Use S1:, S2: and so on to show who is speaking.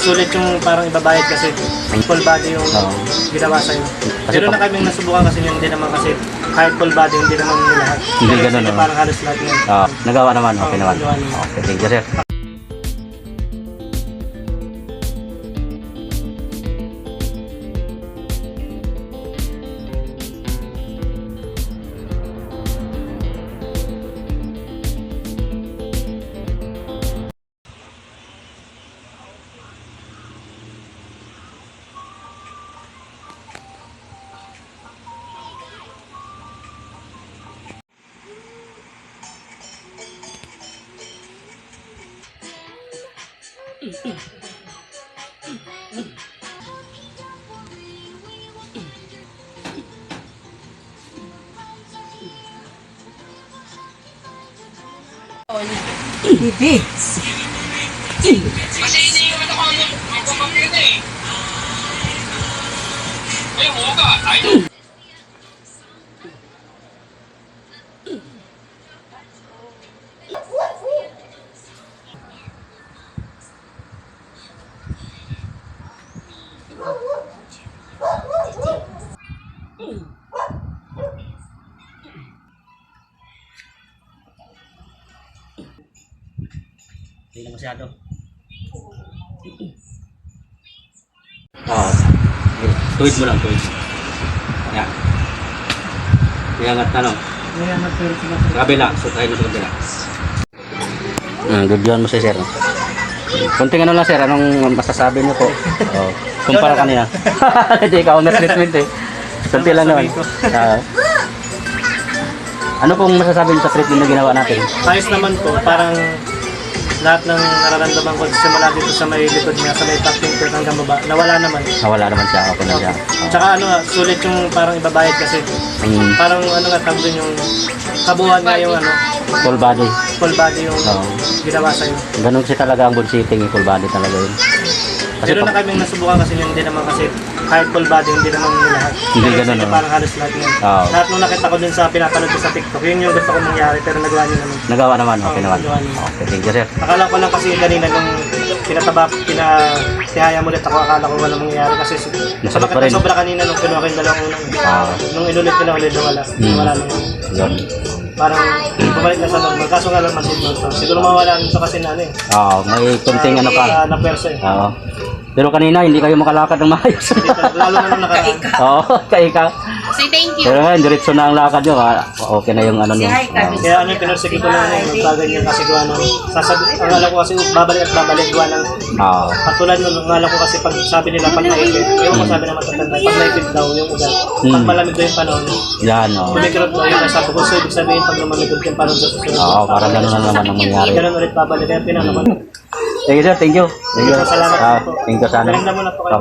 S1: sulit yung parang ibabayad kasi full body yung ginawa sa'yo. Pero na kaming nasubukan kasi yung hindi naman kasi kahit full body hindi naman lahat.
S2: Hindi ganun, no?
S1: Parang halos lahat yun.
S2: Nagawa naman, okay naman.
S1: nagawa naman.
S2: Okay, thank you, sir.
S3: Bibits.
S4: Kasi iniiwan ako ang pamilya eh. Ay, huwag ay.
S2: Hindi na masyado. Tuwid mo lang, tuwid. Yan. Iangat na, no?
S1: Kaya nagpero sila.
S2: Kabila, so tayo mo sa kabila. Good yun mo si sir. Kunting ano lang sir, anong masasabi niyo po? Kumpara kanina. Hindi ka owner treatment eh. Kunti lang naman. Ano pong masasabi niyo sa treatment na ginawa natin?
S1: Ayos naman po, parang lahat ng nararamdaman ko simula dito sa may likod niya, sa may top finger hanggang baba, nawala naman.
S2: Nawala naman siya, okay na siya.
S1: Tsaka ano, sulit yung parang ibabayad kasi. Parang ano nga tawag dun yung kabuuan nga yung ano,
S2: Full body.
S1: full body yung ginawa sa'yo.
S2: Ganun kasi talaga ang bullshitting, full body talaga yun.
S1: Pero na kaming nasubukan kasi yung hindi naman kasi kahit full body hindi naman lahat.
S2: Hindi
S1: Pero
S2: ganun,
S1: kasi
S2: no?
S1: parang halos lahat yun. Lahat nung nakita ko dun sa pinapanood ko sa TikTok, yun yung gusto ko mangyari pero nagawa niyo naman.
S2: Nagawa naman, okay naman.
S1: nagawa niyo.
S2: Okay, thank you sir.
S1: Akala ko lang kasi kanina nung pinahaya mo ulit ako, akala ko walang mangyayari kasi
S2: Nasagot pa rin.
S1: sobra kanina nung kinuha ko yung dalawang unang. Nung inulit ko na ulit nawala. Nawala naman.
S2: Yun.
S1: Parang bumalik na sa normal. Kaso nga lang masigmod to. Siguro mawala nito kasi na ano eh.
S2: May kunting ano pa.
S1: Na pwersa eh.
S2: Pero kanina hindi kayo makalakad ng maayos.
S1: Lalo na nung nakaraan.
S2: Kaika.
S3: Say thank you.
S2: Pero ngayon, diretso na ang lakad nyo. Okay na yung ano nyo.
S1: Kaya ano yung pinursige ko lang yung magbagan yung kasi gawa ng ang alam ko kasi babalik at babalik gawa ng katulad nun, ang alam ko kasi pag sabi nila pag naipit, yung ko sabi na matatanda, pag naipit daw yung ugat, pag malamig daw yung panahon,
S2: Yan,
S1: lumikirot daw yung sabi ko, so ibig sabihin pag lumamigod yung panahon sa susunod.
S2: para gano'n na naman ang mangyari.
S1: Ganun ulit babalik, kaya pinanaman.
S2: Thank you sir, thank you.
S1: Salamat po.
S2: Thank you sana.
S1: Galing na muna po kayo.